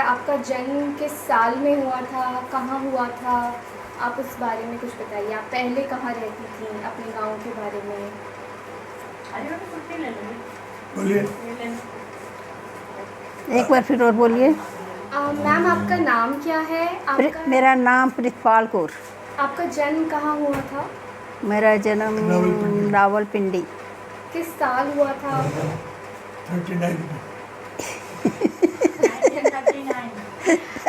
आपका जन्म किस साल में हुआ था, कहाँ हुआ था, आप उस बारे में कुछ बताइए। आप पहले कहाँ रहती थी, अपने गांव के बारे में। बोलिए। एक बार फिर और बोलिए। मैम आपका नाम क्या है? आपका मेरा नाम प्रितपाल कौर। आपका जन्म कहाँ हुआ था? मेरा जन्म रावलपिंडी। रावलपिंडी। किस साल हुआ था? 39 में।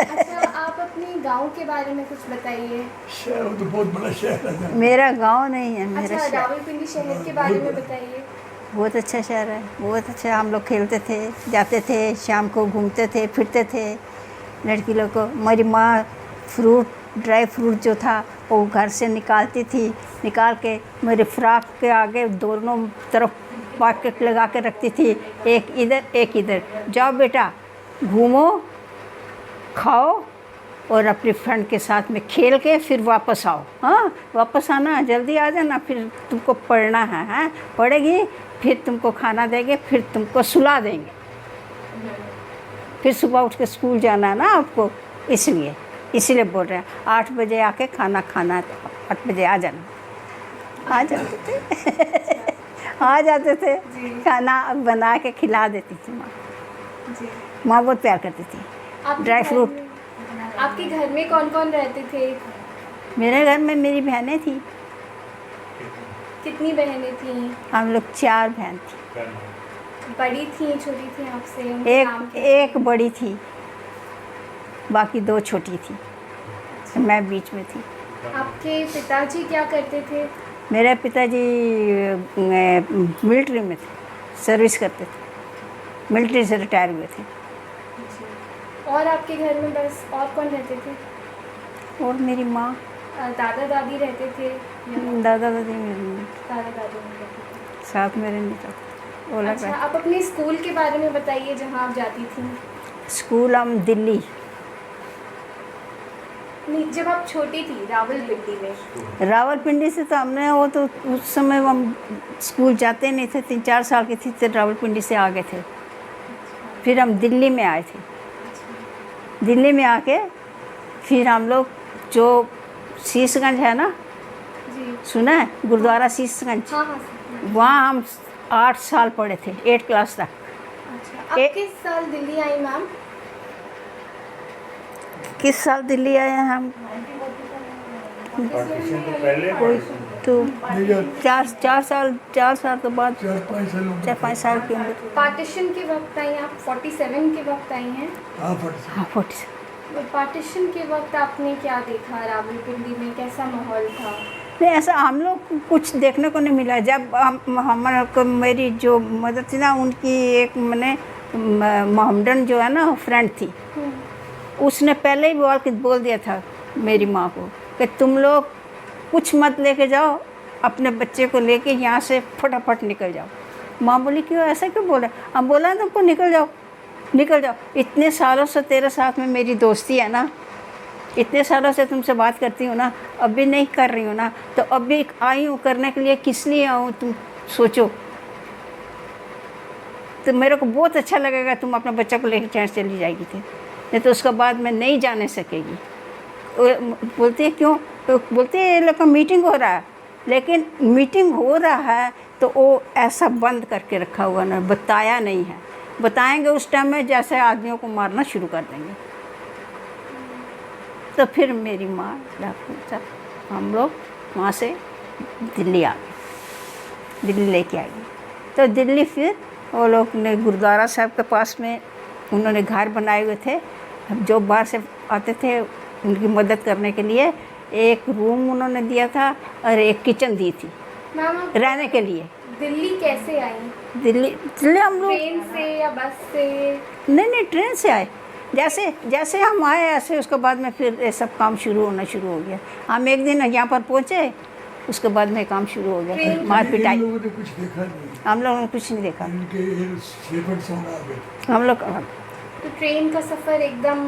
अच्छा, आप अपने गांव के बारे में कुछ बताइए। शहर वो तो बहुत बड़ा शहर है। मेरा गांव नहीं है, मेरा अच्छा, शहर। रावलपिंडी शहर के बारे में बताइए। बहुत अच्छा शहर है, बहुत अच्छा। हम लोग खेलते थे, जाते थे, शाम को घूमते थे, फिरते थे लड़की लोग को। मेरी माँ ड्राई फ्रूट जो था वो घर से निकालती थी, निकाल के मेरे फ्रॉक के आगे दोनों तरफ पॉकेट लगा के रखती थी, एक इधर एक इधर। जाओ बेटा, घूमो, खाओ और अपनी फ्रेंड के साथ में खेल के फिर वापस आओ। हाँ, वापस आना, जल्दी आ जाना, फिर तुमको पढ़ना है। हाँ, पढ़ेगी, फिर तुमको खाना देंगे, फिर तुमको सुला देंगे, फिर सुबह उठ के स्कूल जाना है ना आपको, इसलिए बोल रहे हैं 8 बजे आके खाना खाना है, 8 बजे आ जाना। आ जाते थे आ जाते थे, खाना बना के खिला देती थी माँ। माँ बहुत प्यार करती थी। Dry fruit. आपके घर में कौन कौन रहते थे? मेरे घर में मेरी बहनें थी। कितनी बहनें थी? हम लोग 4 बहन थी। बड़ी थी, छोटी थी आपसे? उनके नाम क्या एक बड़ी थी, बाकी 2 छोटी थी, मैं बीच में थी। आपके पिताजी क्या करते थे? मेरे पिताजी मिलिट्री में थे, सर्विस करते थे, मिलिट्री से रिटायर हुए थे। और आपके घर में बस और कौन रहते थे? और मेरी माँ, दादा दादी रहते थे? दादा दादी मेरे दादा दादी नहीं रहते थे। साथ मेरे नहीं रहते, वो लग अच्छा, रहा। आप अपने स्कूल के बारे में बताइए जहाँ आप जाती थी। स्कूल हम दिल्ली। नहीं, जब आप छोटी थी रावलपिंडी में। रावलपिंडी से तो हमने, वो तो उस समय हम स्कूल जाते नहीं थे, 3-4 साल की थी तो रावलपिंडी से आ गए थे। फिर हम दिल्ली में आए थे। दिल्ली में आके फिर हम लोग जो शीशगंज है ना, जी। सुना है गुरुद्वारा शीशगंज, हाँ हाँ। वहाँ हम 8 साल पढ़े थे, 8 क्लास तक। अच्छा, आप किस साल दिल्ली आई मैम? किस साल दिल्ली आए हैं हम? कोई तो 4 साल के बाद, 4-5 साल की उम्र। पार्टीशन के वक्त आई आप? 47 के वक्त आई हैं? हाँ, हाँ, 40। पार्टीशन के वक्त आपने क्या देखा रावलपिंडी में, कैसा माहौल था? नहीं, ऐसा हम लोग को कुछ देखने को नहीं मिला। जब हमारे को मेरी जो मदद थी ना, उनकी एक मैंने मोहम्मदन जो है ना फ्रेंड थी, उसने पहले ही बोल दिया था मेरी माँ को कि तुम लोग कुछ मत लेके जाओ, अपने बच्चे को लेके यहाँ से फटाफट निकल जाओ। माँ बोली क्यों, ऐसा क्यों बोला? हम बोला तुमको निकल जाओ, निकल जाओ। इतने सालों से तेरे साथ में मेरी दोस्ती है ना, इतने सालों से तुमसे बात करती हूँ ना, अभी नहीं कर रही हूँ ना, तो अभी आई हूँ करने के लिए, किस लिए आऊँ तुम सोचो। तो मेरे को बहुत अच्छा लगेगा तुम अपने बच्चा को लेकर चैन चली जाएगी थी, नहीं तो उसके बाद मैं नहीं जाने सकेगी। बोलती है क्यों? तो बोलते हैं ये लोग का मीटिंग हो रहा है, लेकिन मीटिंग हो रहा है तो वो ऐसा बंद करके रखा हुआ ना, बताया नहीं है। बताएंगे उस टाइम में जैसे आदमियों को मारना शुरू कर देंगे। तो फिर मेरी माँ सब हम लोग वहाँ से दिल्ली आ गए, दिल्ली लेके आई। तो दिल्ली फिर वो लोग ने गुरुद्वारा साहब के पास में उन्होंने घर बनाए हुए थे। जो बाहर से आते थे उनकी मदद करने के लिए एक रूम उन्होंने दिया था और एक किचन दी थी रहने के लिए। दिल्ली कैसे आई? दिल्ली हम लोग ट्रेन से या बस से? नहीं, ट्रेन से आए। जैसे हम आए ऐसे उसके बाद में फिर ये सब काम शुरू हो गया। हम एक दिन यहाँ पर पहुँचे, उसके बाद में काम शुरू हो गया, मार पिटाई। लोगों ने कुछ देखा नहीं, हम लोगों ने कुछ नहीं देखा। हम लोग तो ट्रेन का सफ़र एकदम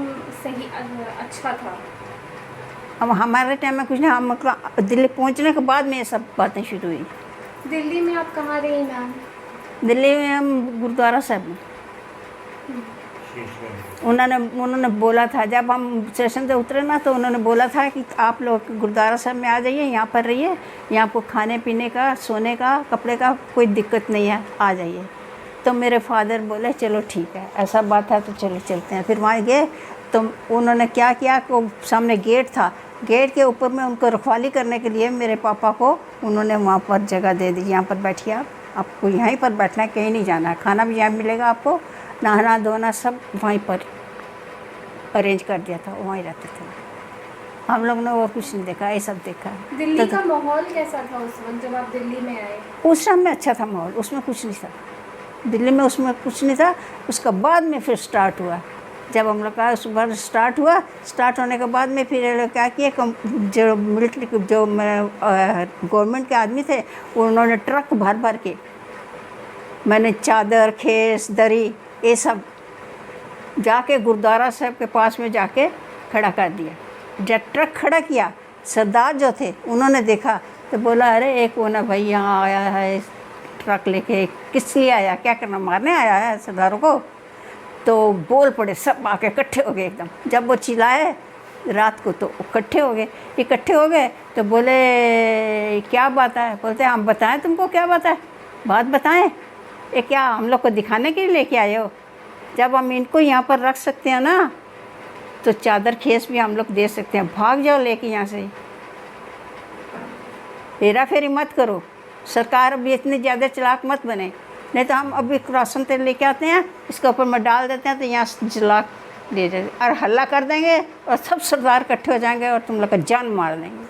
सही अच्छा था? अब हमारे टाइम में कुछ नहीं, हम मतलब दिल्ली पहुंचने के बाद में ये सब बातें शुरू हुई। दिल्ली में आप कहाँ रही मैम? दिल्ली में हम गुरुद्वारा साहब में। उन्होंने बोला था, जब हम स्टेशन से उतरे ना तो उन्होंने बोला था कि आप लोग गुरुद्वारा साहब में आ जाइए, यहाँ पर रहिए, यहाँ आपको खाने पीने का, सोने का, कपड़े का कोई दिक्कत नहीं है, आ जाइए। तो मेरे फादर बोले चलो ठीक है, ऐसा बात है तो चलो चलते हैं। फिर वहाँ गए तो उन्होंने क्या किया, वो सामने गेट था, गेट के ऊपर में उनको रखवाली करने के लिए मेरे पापा को उन्होंने वहाँ पर जगह दे दी, यहाँ पर बैठिए, आपको यहीं पर बैठना है, कहीं नहीं जाना है, खाना भी यहाँ मिलेगा आपको, नहाना धोना सब वहीं पर अरेंज कर दिया था, वहीं रहते थे हम लोग ने। वो कुछ नहीं देखा, ये सब देखा। दिल्ली का माहौल कैसा था उस वक्त जब आप दिल्ली में आए? उस समय अच्छा था माहौल, उसमें कुछ नहीं था दिल्ली में, उसमें कुछ नहीं था। उसका बाद में फिर स्टार्ट हुआ, जब हम लोग का उस बार स्टार्ट हुआ, स्टार्ट होने के बाद में फिर ये लोग क्या किए, जो मिलिट्री जो गवर्नमेंट के आदमी थे उन्होंने ट्रक भर भर के मैंने चादर, खेस, दरी ये सब जाके गुरुद्वारा साहब के पास में जाके खड़ा कर दिया। जब ट्रक खड़ा किया, सरदार जो थे उन्होंने देखा तो बोला अरे एक वो ना भाई यहाँ आया है ट्रक लेके, किस लिए आया, क्या करना, मारने आया है सरदारों को। तो बोल पड़े, सब आके इकट्ठे हो गए एकदम। जब वो चिल्लाए रात को तो इकट्ठे हो गए तो बोले क्या बात है, बोलते हम बताएं तुमको क्या बात है, बात बताएं, ये क्या हम लोग को दिखाने के लिए लेके आए हो? जब हम इनको यहाँ पर रख सकते हैं ना तो चादर खेस भी हम लोग दे सकते हैं, भाग जाओ लेके यहाँ से, हेरा फेरी मत करो, सरकार अभी इतनी ज़्यादा चालाक मत बने, नहीं तो हम अभी राशन तेल लेके आते हैं, इसके ऊपर में डाल देते हैं तो यहाँ से जला ले जाए और हल्ला कर देंगे और सब सरदार इकट्ठे हो जाएंगे और तुम लोग का जान मार देंगे।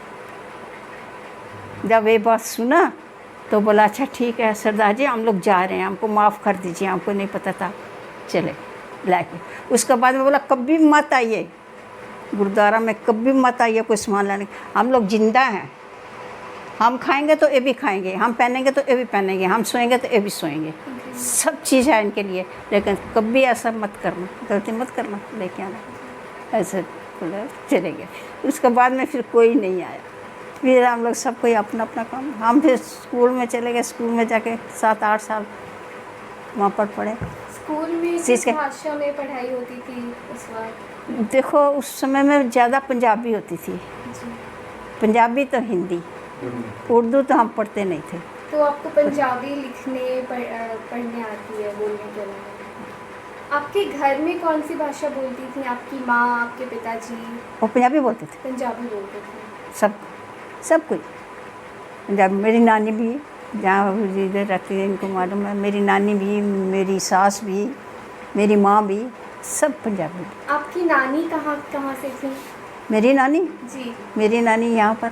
जब ये बात सुना तो बोला अच्छा ठीक है सरदार जी, हम लोग जा रहे हैं, हमको माफ़ कर दीजिए, हमको नहीं पता था, चले लाके। उसके बाद में बोला कभी मत आइए गुरुद्वारा में, कभी मत आइए कोई सामान लाने, हम लोग जिंदा हैं, हम खाएंगे तो ये भी खाएंगे, हम पहनेंगे तो ये भी पहनेंगे, हम सोएंगे तो ये भी सोएंगे, सब चीज़ है इनके लिए, लेकिन कभी ऐसा मत करना, गलती मत करना, लेके आना। ऐसे बोला चले गए। उसके बाद में फिर कोई नहीं आया, फिर हम लोग सब कोई अपना अपना काम, हम फिर स्कूल में चले गए, स्कूल में जाके 7-8 साल वहाँ पर पढ़े। स्कूल में किस भाषा में पढ़ाई होती थी उस वक्त? देखो उस समय में ज़्यादा पंजाबी होती थी, पंजाबी तो हिंदी, उर्दू तो हम पढ़ते नहीं थे। तो आपको पंजाबी लिखने पढ़ने आती है, बोलने के अलावा? आपके घर में कौन सी भाषा बोलती थी आपकी माँ, आपके पिताजी? वो पंजाबी बोलते थे, पंजाबी बोलते थे सब कुछ पंजाबी। मेरी नानी भी जहाँ इधर रहती है इनको मालूम है, मेरी नानी भी, मेरी सास भी, मेरी माँ भी, सब पंजाबी। आपकी नानी कहाँ से थी? मेरी नानी जी, मेरी नानी यहाँ पर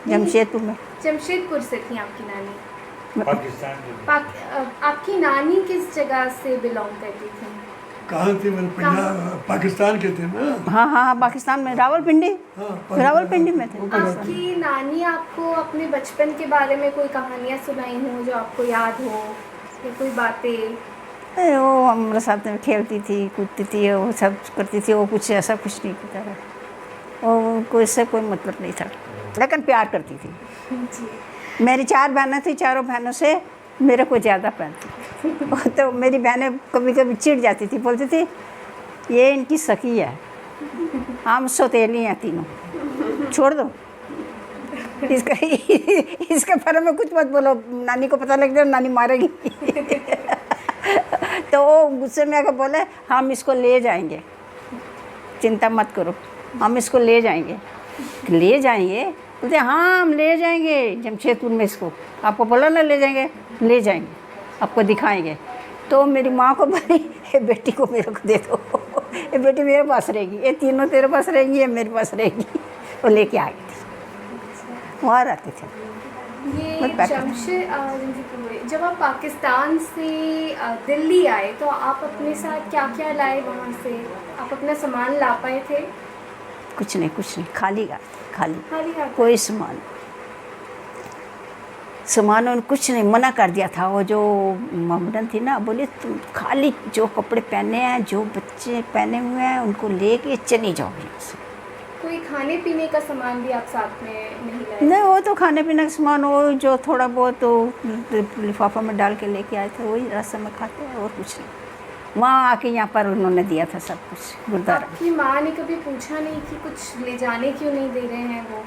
जमशेदपुर में। जमशेदपुर से थी आपकी नानी? पाकिस्तान आपकी नानी किस जगह से बिलोंग करती थी? कहाँ थे? मेरे पंजाब पाकिस्तान के थे ना। हाँ पाकिस्तान में, रावलपिंडी। रावलपिंडी में थे। आपकी नानी आपको अपने बचपन के बारे में कोई कहानियाँ सुनाई हो जो आपको याद हो, या कोई बातें? वो हमारे साथ में खेलती थी, कूदती थी, वो सब करती थी, वो कुछ ऐसा कुछ नहीं पता है, वो कोई इससे कोई मतलब नहीं था, लेकिन प्यार करती थी। जी। मेरी 4 बहनें थी, चारों बहनों से मेरे को ज़्यादा प्यार थी। तो मेरी बहनें कभी कभी चिढ़ जाती थी, बोलती थी ये इनकी सखी है, हम सौतेली हैं तीनों, छोड़ दो इसके बारे में कुछ मत बोलो, नानी को पता लग जाए नानी मारेगी। तो वो गुस्से में आकर बोले हम इसको ले जाएंगे, चिंता मत करो, हम इसको ले जाएंगे। बोलते हाँ हम ले जाएंगे जमशेदपुर में, इसको आपको बोला ना ले जाएंगे, आपको दिखाएंगे। तो मेरी माँ को बोली ये बेटी को मेरे को दे दो, ये बेटी मेरे पास रहेगी, ये तीनों तेरे पास रहेंगी, ये मेरे पास रहेगी। वो लेके आ गई थी, वहाँ रहते थे। ये जब आप पाकिस्तान से दिल्ली आए तो आप अपने साथ क्या क्या लाए वहाँ से? आप अपना सामान ला पाए थे? कुछ नहीं, खाली हाथ? कोई सामान उन्होंने कुछ नहीं, मना कर दिया था। वो जो मोहम्मदन थी ना, बोले तुम खाली जो कपड़े पहने हैं, जो बच्चे पहने हुए हैं उनको लेके चली जाओ यहाँ से। कोई खाने पीने का सामान भी आप साथ में नहीं लाए? नहीं, वो तो खाने पीने का सामान वो जो थोड़ा बहुत तो लिफाफा में डाल के लेके आए थे, वही रास्ते में खाते हैं, और कुछ नहीं वहाँ आके यहाँ पर उन्होंने दिया था सब कुछ गुरुद्वारा। आपकी माँ ने कभी पूछा नहीं कि कुछ ले जाने क्यों नहीं दे रहे हैं वो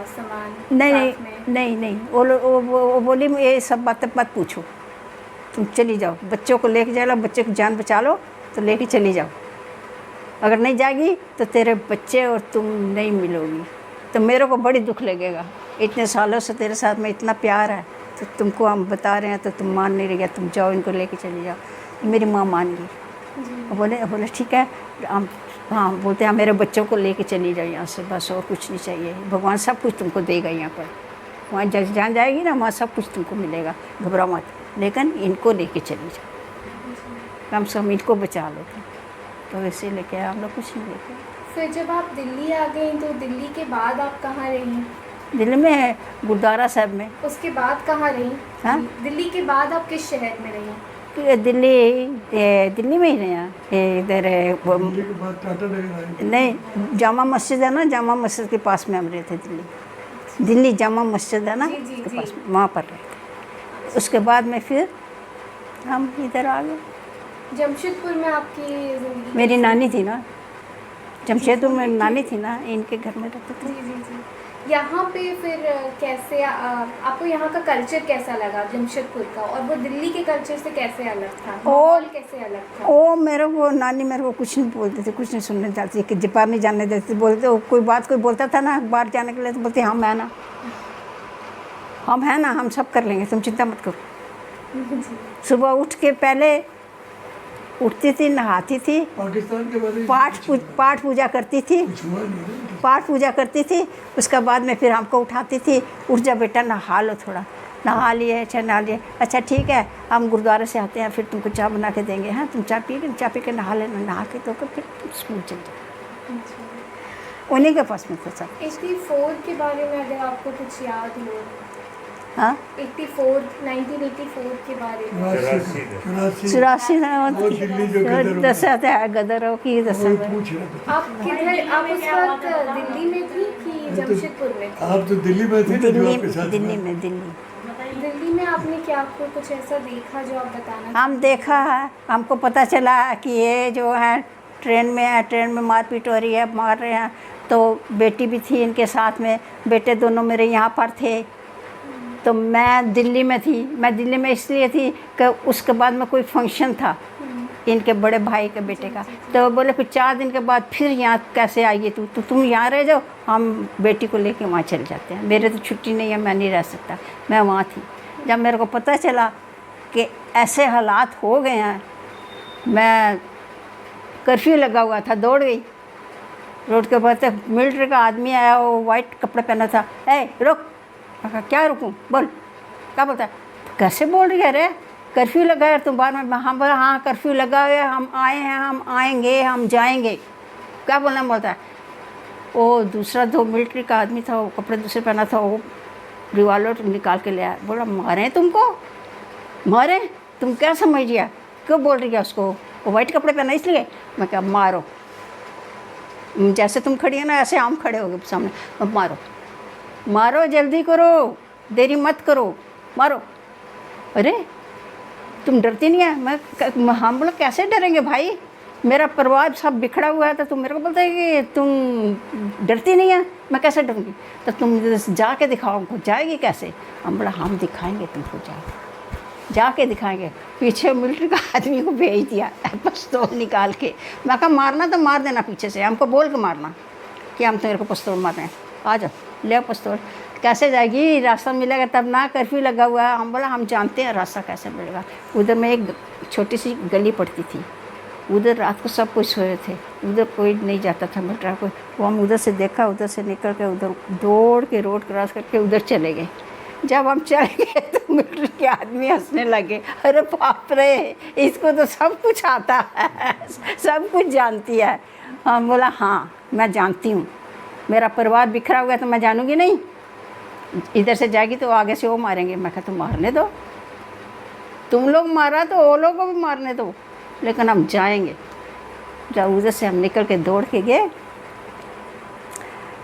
सामान नहीं साथ नहीं में? नहीं नहीं, वो बोली ये सब बातें मत पूछो, तुम चली जाओ, बच्चों को लेके जाओ, बच्चे की जान बचा लो तो लेके चली जाओ, अगर नहीं जाएगी तो तेरे बच्चे और तुम नहीं मिलोगी। तो मेरे को बड़ी दुख लगेगा, इतने सालों से तेरे साथ में इतना प्यार है, तो तुमको हम बता रहे हैं तो तुम मान नहीं रही, तुम जाओ इनको लेके चली जाओ। मेरी माँ मान गई, बोले ठीक है हम, हाँ बोलते हैं मेरे बच्चों को लेके चली जाओ यहाँ से, बस और कुछ नहीं चाहिए, भगवान सब कुछ तुमको देगा यहाँ पर, वहाँ जान जाएगी ना वहाँ सब कुछ तुमको मिलेगा, घबराओ मत, लेकिन इनको लेके चली जाओ, कम से कम इनको बचा लो। तो वैसे लेके हम लोग कुछ नहीं लेके। फिर जब आप दिल्ली आ गई तो दिल्ली के बाद आप कहाँ रही? दिल्ली में गुरुद्वारा साहब में। उसके बाद कहाँ रही? हाँ? दिल्ली के बाद आप किस शहर में रही? दिल्ली में ही रहे, इधर दिल्ली के बाद टाटा नगर आए। नहीं, जामा मस्जिद है ना, जामा मस्जिद के पास में हम रहे थे। दिल्ली जामा मस्जिद है ना, जी, जी, उसके पास जी। में, वहाँ पर रहे थे। उसके बाद में फिर हम इधर आ गए। जमशेदपुर में आपकी जिंदगी मेरी नानी थी ना, जमशेदपुर में नानी थी ना, इनके घर में रहते थे। जी जी जी। यहाँ पे फिर कैसे आपको यहाँ का कल्चर कैसा लगा जमशेदपुर का, और वो दिल्ली के कल्चर से कैसे अलग था, माहौल कैसे अलग था? ओ मेरे को नानी मेरे को कुछ नहीं बोलते थे, कुछ नहीं सुनने देती, कि बाहर नहीं जाने देते, बोलते कोई बात कोई बोलता था ना बाहर जाने के लिए तो बोलते हम है ना, हम है ना, हम सब कर लेंगे, तुम चिंता मत करो। सुबह उठ के पहले उठती थी, नहाती थी, पाकिस्तान के बारे में पाठ पूजा करती थी, कुछ हुआ नहीं है। पाठ पूजा करती थी। उसके बाद में फिर हमको उठाती थी, उठ जा बेटा नहा लो थोड़ा, नहा लिए, अच्छा नहा लिए, अच्छा ठीक है हम गुरुद्वारे से आते हैं फिर तुमको चाय बना के देंगे, हाँ तुम चाय पी के नहा लेना, नहा के तो फिर तुम स्कूल चल जाओ। उन्हीं के पास में था सब। 84 के बारे में अगर आपको कुछ याद हो? हाँ 1984 के बारे में। 84 वो दिल्ली जो गदर हुआ। दस आता है गदर हो कि दस वही पूछ रहे थे। आप किधर, आप उस वक्त दिल्ली में थी कि जमशेदपुर में थी? आप तो दिल्ली में थे ना, जो आपके साथ दिल्ली हुआ। में दिल्ली दिल्ली में आपने क्या आपको कुछ ऐसा देखा जो आप बताना? हम देखा है, हमको पता चला कि ये जो है ट्रेन में है, ट्रेन में मारपीट हो रही है, मार रहे हैं, तो बेटी भी थी इनके साथ में, बेटे दोनों मेरे यहाँ पर थे। तो मैं दिल्ली में थी, मैं दिल्ली में इसलिए थी कि उसके बाद में कोई फंक्शन था इनके बड़े भाई के बेटे का, तो बोले फिर 4 दिन के बाद फिर यहाँ कैसे आइए तो तुम यहाँ रह जाओ, हम बेटी को लेके वहाँ चले जाते हैं, मेरे तो छुट्टी नहीं है, मैं नहीं रह सकता, मैं वहाँ थी। जब मेरे को पता चला कि ऐसे हालात हो गए हैं, मैं कर्फ्यू लगा हुआ था, दौड़ गई रोड के ऊपर तक। मिलिट्री का आदमी आया, वो वाइट कपड़े पहना था, ए रुक, मैं कहा क्या रुकूं, बोल क्या बोलता है, कैसे बोल रही है रे, कर्फ्यू लगा है तुम बार में, हम बोला हाँ कर्फ्यू लगा हुआ है, हम आए हैं, हम आएंगे, हम जाएंगे, क्या बोलना बोलता है। वो दूसरा जो मिलिट्री का आदमी था, वो कपड़े दूसरे पहना था, वो रिवॉल्वर निकाल के ले आया, बोला मारे तुमको, मारे तुम क्या समझ गया, क्यों बोल रही है उसको, वो वाइट कपड़े पहना इसलिए। मैं क्या मारो, जैसे तुम खड़ी है ना ऐसे हम खड़े हो गए सामने, मारो मारो जल्दी करो, देरी मत करो, मारो। अरे तुम डरती नहीं है, हम बोला कैसे डरेंगे भाई, मेरा परिवार सब बिखरा हुआ है, तो तुम मेरे को बोलते हैं कि तुम डरती नहीं है, मैं कैसे डरूँगी, तो तुम जाके दिखाओ हमको, जाएगी कैसे, हम बोला हम दिखाएंगे तुमको, जाके दिखाएंगे। पीछे मिलिट्री का आदमी को भेज दिया पिस्तौल निकाल के, मैं कहा मारना तो मार देना पीछे से, हमको बोल के मारना कि हम तेरे को पिस्तौल मार रहे हैं, आ जाओ ले पिस्तौल। कैसे जाएगी, रास्ता मिलेगा तब ना, कर्फ्यू लगा हुआ है। हम बोला हम जानते हैं रास्ता कैसे मिलेगा। उधर में एक छोटी सी गली पड़ती थी, उधर रात को सब कुछ सोए थे, उधर कोई नहीं जाता था मिलिट्री कोई, वो हम उधर से देखा, उधर से निकल के उधर दौड़ के रोड क्रॉस करके उधर चले गए। जब हम चले गए तो मिलिट्री के आदमी हंसने लगे, अरे बाप रे इसको तो सब कुछ आता है, सब कुछ जानती है। हम बोला हाँ मैं जानती हूँ, मेरा परिवार बिखरा हुआ है तो मैं जानूँगी नहीं, इधर से जाएगी तो आगे से वो मारेंगे। मैं कहा तुम मारने दो, तुम लोग मारा तो वो लोग को भी मारने दो, लेकिन हम जाएंगे। जब उधर से हम निकल के दौड़ के गए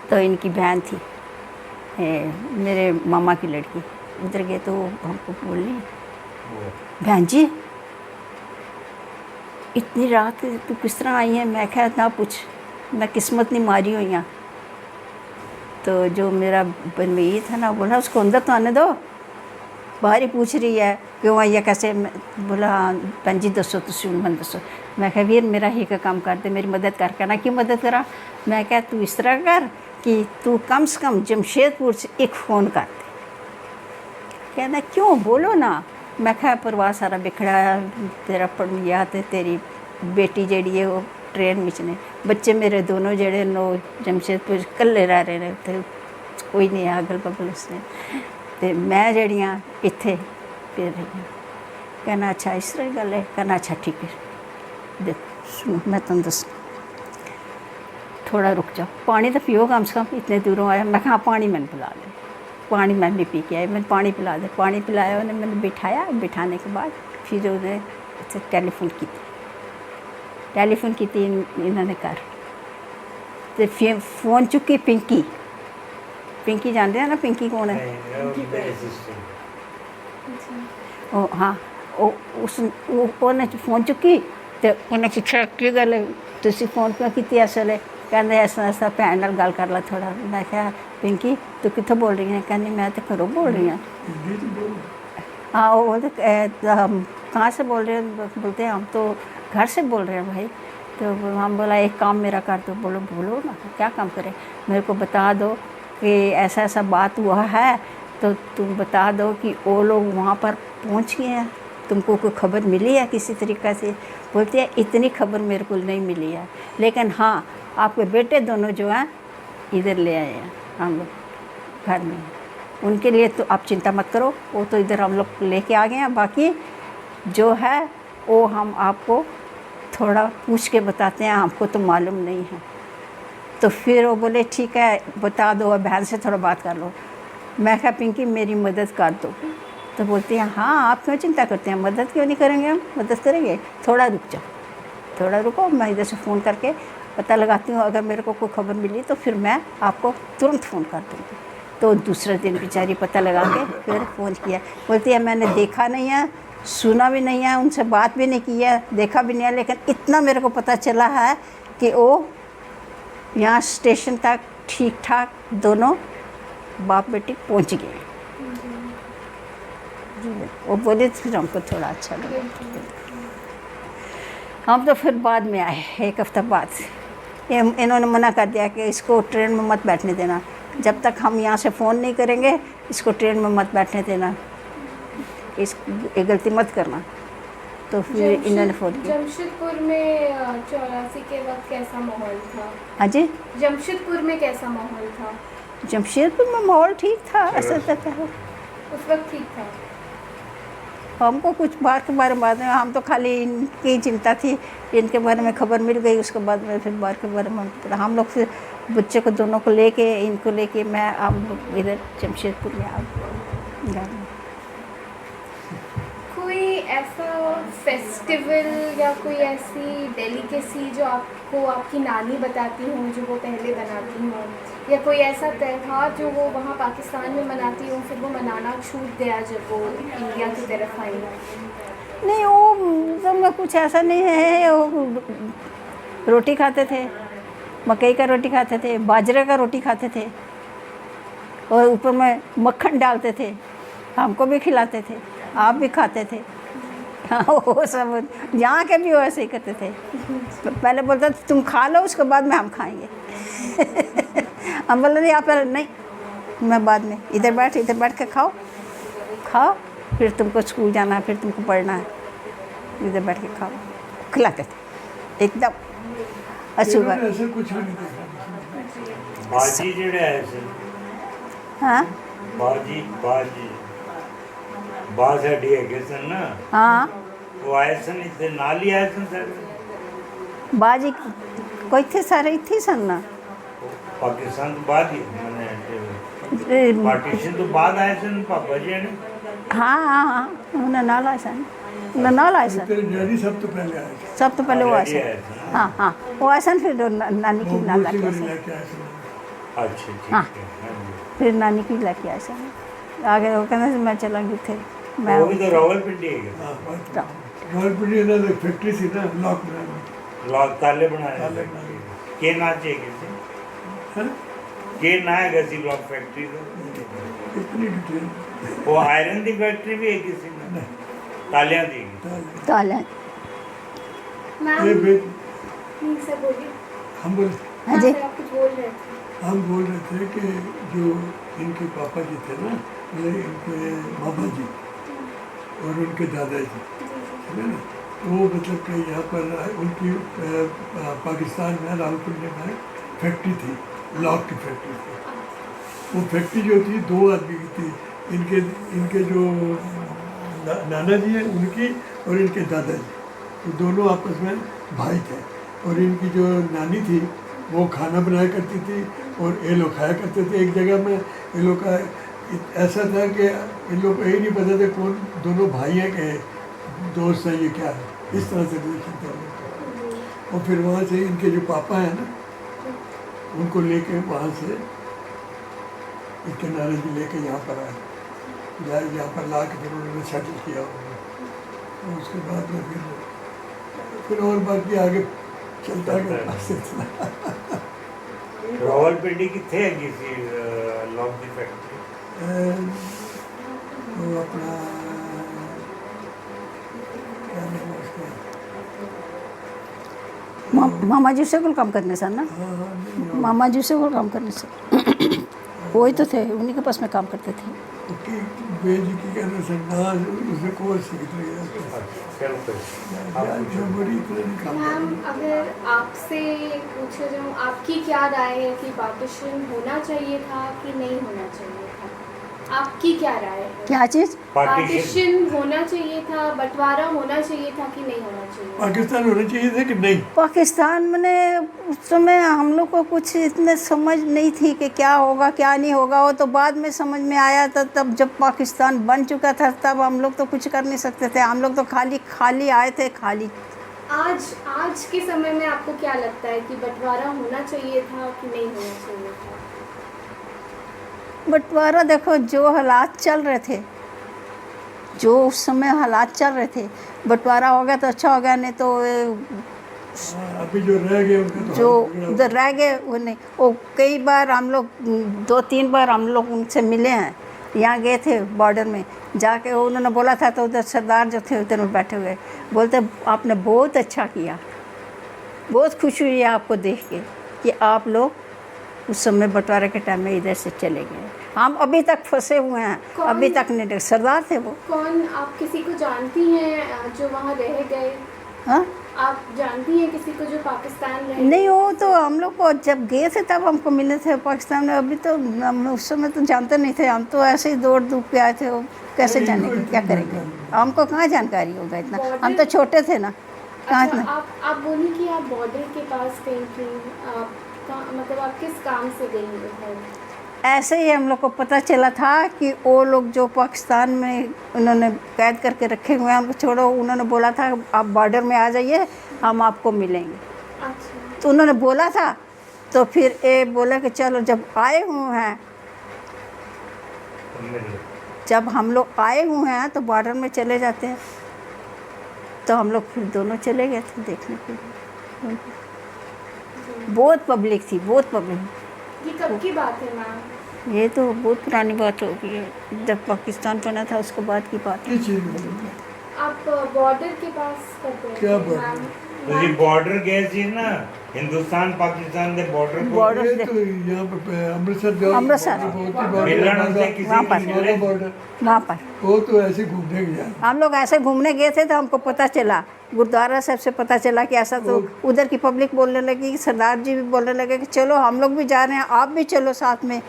तो इनकी बहन थी, मेरे मामा की लड़की, उधर गए तो हमको बोली बहन जी इतनी रात तू किस तरह आई है? मैं क्या ना पूछ, मैं किस्मत नहीं मारी हुई हाँ। तो जो मेरा बनवई था ना, बोला उसको अंदर तो आने दो, बाहर ही पूछ रही है क्यों आई है कैसे। बोला भैन जी दसो तुम मन दसो। मैं क्या वीर मेरा ही का काम कर दे, मेरी मदद कर। कहना की मदद करा? मैं क्या तू इस तरह कर कि तू कम से कम जमशेदपुर से एक फ़ोन कर दे। कहना क्यों बोलो ना। मैं क्या परिवार सारा बिखड़ा, तेरा पड़िया ते तेरी बेटी जड़ी है वो ट्रेन में ने, बच्चे मेरे दोनों जड़े नो जमशेदपुर कल्ले रह रहे ने, ते कोई नहीं है अगल बगल उसने, ते मैं जड़ियाँ इत्थे फिर रही हूँ। कहना अच्छा इस तरह गल है? कहना अच्छा ठीक है देख सुनो मैं तुम दस थोड़ा रुक जाओ, पानी तो पियो कम से कम, इतने दूरों आया। मैं कहा पानी मैंने पिला दे। पानी मैं भी पी के आई, मैंने पानी पिला दे। पानी पिलाया, उन्हें मैंने बिठाया, बिठाने के बाद फिर उन्हें टेलीफोन की, टेलीफोन की थी इन्होंने कर, तो फिर फ़ोन चुकी पिंकी। पिंकी जानते हैं ना पिंकी कौन है? ओ हाँ उन्हें फ़ोन चुकी तो उन्हें पूछा की गल तुसी फ़ोन क्यों की असले? कहते ऐसा ऐसा भैन नाल गल कर ला थोड़ा। मैं क्या पिंकी तू कितों बोल रही है? कहनी मैं तो घरों बोल रही हूँ। हाँ वो बोलते हम कहाँ से बोल रहे हैं? बोलते हैं हम तो घर से बोल रहे हैं भाई। तो हम बोला एक काम मेरा कर दो। बोलो बोलो ना क्या काम करें? मेरे को बता दो कि ऐसा ऐसा बात हुआ है, तो तुम बता दो कि वो लोग वहाँ पर पहुँच गए हैं, तुमको कोई खबर मिली है किसी तरीक़े से? बोलती है इतनी खबर मेरे को नहीं मिली है, लेकिन हाँ आपके बेटे दोनों जो हैं इधर ले आए हैं हम लोग घर में, उनके लिए तो आप चिंता मत करो, वो तो इधर हम लोग लेके आ गए हैं। बाकी जो है वो हम आपको थोड़ा पूछ के बताते हैं, हमको तो मालूम नहीं है। तो फिर वो बोले ठीक है बता दो, बहन से थोड़ा बात कर लो। मैं कहा पिंकी मेरी मदद कर दो। तो बोलती हैं हाँ आप क्यों चिंता करते हैं, मदद क्यों नहीं करेंगे, हम मदद करेंगे, थोड़ा रुक जाओ, थोड़ा रुको, मैं इधर से फ़ोन करके पता लगाती हूँ, अगर मेरे को कोई खबर मिली तो फिर मैं आपको तुरंत फ़ोन कर दूँगी। तो दूसरे दिन बेचारी पता लगा के फिर फ़ोन किया। बोलती है मैंने देखा नहीं है, सुना भी नहीं है, उनसे बात भी नहीं की है, देखा भी नहीं है, लेकिन इतना मेरे को पता चला है कि वो यहाँ स्टेशन तक ठीक ठाक दोनों बाप बेटी पहुँच गए। वो बोले फिर हमको थोड़ा अच्छा लगा। हम तो फिर बाद में आए, एक हफ्ता बाद। इन्होंने मना कर दिया कि इसको ट्रेन में मत बैठने देना, जब तक हम यहाँ से फ़ोन नहीं करेंगे इसको ट्रेन में मत बैठने देना, ये गलती मत करना। तो फिर इन्होंने फ़ोन किया। जमशेदपुर में 84 के वक्त कैसा माहौल था? हाँ जी जमशेदपुर में कैसा माहौल था? जमशेदपुर में माहौल ठीक था, ऐसा तक है उस वक्त ठीक था। हमको कुछ बात के बारे में हम तो खाली इनकी चिंता थी, इनके बारे में खबर मिल गई, उसके बाद में फिर बात के बारे में हम लोग फिर बच्चे को दोनों को लेके इनको लेके मैं अब इधर जमशेदपुर में आ गया। कोई ऐसा फेस्टिवल या कोई ऐसी डेलिकेसी जो आपको आपकी नानी बताती हो, जो वो पहले बनाती हो, या कोई ऐसा त्यौहार जो वो वहाँ पाकिस्तान में मनाती हो फिर वो मनाना छूट गया जब वो इंडिया की तरफ आई? नहीं वो सब में कुछ ऐसा नहीं है, वो रोटी खाते थे, मकई का रोटी खाते थे, बाजरे का रोटी खाते थे, और ऊपर में मक्खन डालते थे, हमको भी खिलाते थे, आप भी खाते थे। हाँ वो सब यहाँ के भी वैसे ही करते थे। पहले बोलते थे तुम खा लो उसके बाद में हम खाएंगे। हम बोले नहीं आप नहीं, मैं बाद में, इधर बैठ के खाओ, फिर तुमको स्कूल जाना है, फिर तुमको पढ़ना है, इधर बैठ के खाओ, खिलाते थे एकदम अछूबा। ऐसे कुछ भी नहीं देखा। बाजी जेड़ा है सर, हाँ बाजी बाज हड्डी है सन ना, हाँ वो आए सन इतने नाल ही आए सन सर, बाजी कोई थे सारे इतने सन ना, पाकिस्तान तो बाद ही मैंने पार्टीशन तो बाद आए सन पापा जी ने। हाँ उन्हें नाल आए सन, तेरे डैडी सब तो पहले आए थे। सब तो पहले वो आए डैडी आए सन। थे हाँ वो आए सन, फिर नानी की नाल मोती लेके आए वाली सन, लेके आए थे। अच्छा ठीक हाँ। है हाँ जी। फिर नानी की लेके आए सन। आगे वो कहते मैं चला गई थे, मैं वो भी तो रावलपिंडी है क्या? हाँ, रावलपिंडी ना एक फैक्ट्री थी ना लॉक बनाने लॉक ताले बनाए ताले बनाने। के ना चाहिए किसी हैं? के ना है किसी लॉक फैक्ट्री तो इतनी डिटेल वो आयरन की फैक्ट्री भी है किसी में तालियां दी ताले ये मैम नहीं सर बोलिए। हम बोल हाँ जी। सर, आप कुछ बोल रहे थे। हम बोल रहे थे कि जो इनके पापा जी थे ना ये इनके मामा जी और उनके दादाजी है ना वो मतलब कि यहाँ पर उनकी पाकिस्तान में रावलपिंडी में फैक्ट्री थी लॉक की फैक्ट्री थी। वो फैक्ट्री जो थी 2 आदमी की थी इनके इनके जो नाना जी हैं उनकी और इनके दादाजी तो दोनों आपस में भाई थे और इनकी जो नानी थी वो खाना बनाया करती थी और ये लोग खाया करते थे। एक जगह में ये लोग का ऐसा था कि इन लोग को यही नहीं पता था कौन दोनों भाई हैं कि दोस्त हैं ये क्या है, इस तरह से रिलेशन था उनका। और फिर वहाँ से इनके जो पापा हैं ना उनको लेके वहाँ से इनके नाना जी लेके यहाँ पर आए यहाँ पर ला के फिर उन्होंने सेटल किया उन्होंने। और उसके बाद में फिर और बाकी आगे चलता गया सिलसिला। रावलपिंडी कितने है किसी लॉक की फैक्ट्री वो अपना क्या नाम है उसका मामा जी से कुल काम करने सर ना हाँ हाँ नहीं मामा जी से कुल काम करने सर वही तो थे उन्हीं के पास में काम करते थे। उसकी बेजी की कहने से ना उसने कोई सीख लिया बड़ी इतना नहीं काम मैम करती। अगर आपसे पूछा जाऊँ आपकी क्या राय है कि पार्टीशन होना चाहिए था कि नहीं होना चाहिए था? आपकी क्या राय है? क्या चीज़? पार्टीशन होना चाहिए था, बंटवारा होना चाहिए था कि नहीं होना चाहिए? पाकिस्तान होना चाहिए था कि नहीं? पाकिस्तान में उस समय हम लोग को कुछ इतने समझ नहीं थी कि क्या होगा क्या नहीं होगा। वो तो बाद में समझ में आया था तब जब पाकिस्तान बन चुका था तब हम लोग तो कुछ कर नहीं सकते थे। हम लोग तो खाली आए थे खाली। आज के समय में आपको क्या लगता है कि बंटवारा होना चाहिए था कि नहीं होना चाहिए था? बंटवारा देखो जो हालात चल रहे थे जो उस समय हालात चल रहे थे बंटवारा हो गया तो अच्छा हो गया नहीं तो अभी जो रह गए उनका तो जो हाल बिगड़ा हुआ है। उधर रह गए वो नहीं। वो कई बार हम लोग 2-3 बार हम लोग उनसे मिले हैं। यहाँ गए थे बॉर्डर में जाके उन्होंने बोला था तो उधर सरदार जो थे उधर में बैठे हुए बोलते आपने बहुत अच्छा किया, बहुत खुशी हुई है आपको देख के कि आप लोग उस समय बंटवारे के टाइम में इधर से चले गए। हम अभी तक फंसे हुए हैं, अभी तक नहीं। सरदार थे वो। कौन आप किसी को जानती हैं जो वहाँ रह गए? हाँ आप जानती हैं किसी को जो पाकिस्तान रह नहीं वो तो हम लोग को जब गए थे तब हमको मिले थे पाकिस्तान में। अभी तो हम उस समय तो जानते नहीं थे, हम तो ऐसे ही दौड़ धूप के आए थे। वो कैसे नहीं, जानेंगे इनको क्या इतना करेंगे? जानकारी हमको कहाँ जानकारी होगा इतना, बॉर्डर- हम तो छोटे थे ना कहाँ अच्छा, इतना। आप बोली कि आप बॉर्डर के पास गई थी, मतलब आप किस काम से गई उधर? ऐसे ही हम लोग को पता चला था कि वो लोग जो पाकिस्तान में उन्होंने कैद करके रखे हुए हैं उनको छोड़ो। उन्होंने बोला था आप बॉर्डर में आ जाइए हम आपको मिलेंगे। अच्छा, तो उन्होंने बोला था तो फिर ये बोला कि चलो जब आए हुए हैं जब हम लोग आए हुए हैं तो बॉर्डर में चले जाते हैं। तो हम लोग फिर दोनों चले गए थे देखने के लिए। बहुत पब्लिक थी, बहुत पब्लिक। ये कब की बात है मैम? ये तो बहुत पुरानी बात हो गई है, जब पाकिस्तान बना था उसके बाद की बात है। किस चीज़ में? आप बॉर्डर के पास कब गए क्या थे, border? मैम? ਤੁਸੀਂ ਬਾਰਡਰ ਗਏ ਸੀ ਨਾ ਹਿੰਦੁਸਤਾਨ ਪਾਕਿਸਤਾਨ ਦੇ ਬਾਰਡਰ ਕੋਲ Border- ये तो यहाँ पर अमृतसर जाओ अमृतसर। बहुत ही बड़ा मिलन बड़ा- से किसी वहाँ की पर। मिले बॉर्डर वहाँ पर वो तो ऐसे घूमने गया। हम लोग ऐसे घूमने गए थे तो हमको पता चला गुरुद्वारा साहब से पता चला कि ऐसा। तो उधर की पब्लिक बोलने लगी, सरदार जी भी बोलने लगे कि चलो हम लोग भी जा रहे हैं, आप भी चलो साथ में।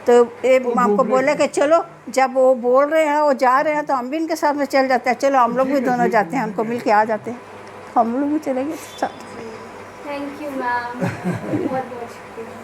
तो ये हमको बोले कि चलो, जब वो बोल रहे हैं वो जा रहे हैं तो हम भी इनके साथ में चल जाते हैं। चलो हम लोग भी दोनों जाते हैं, हमको मिल के आ जाते हैं। हम लोग भी चले गए साथ। थैंक यू मैम, बहुत बहुत शुक्रिया।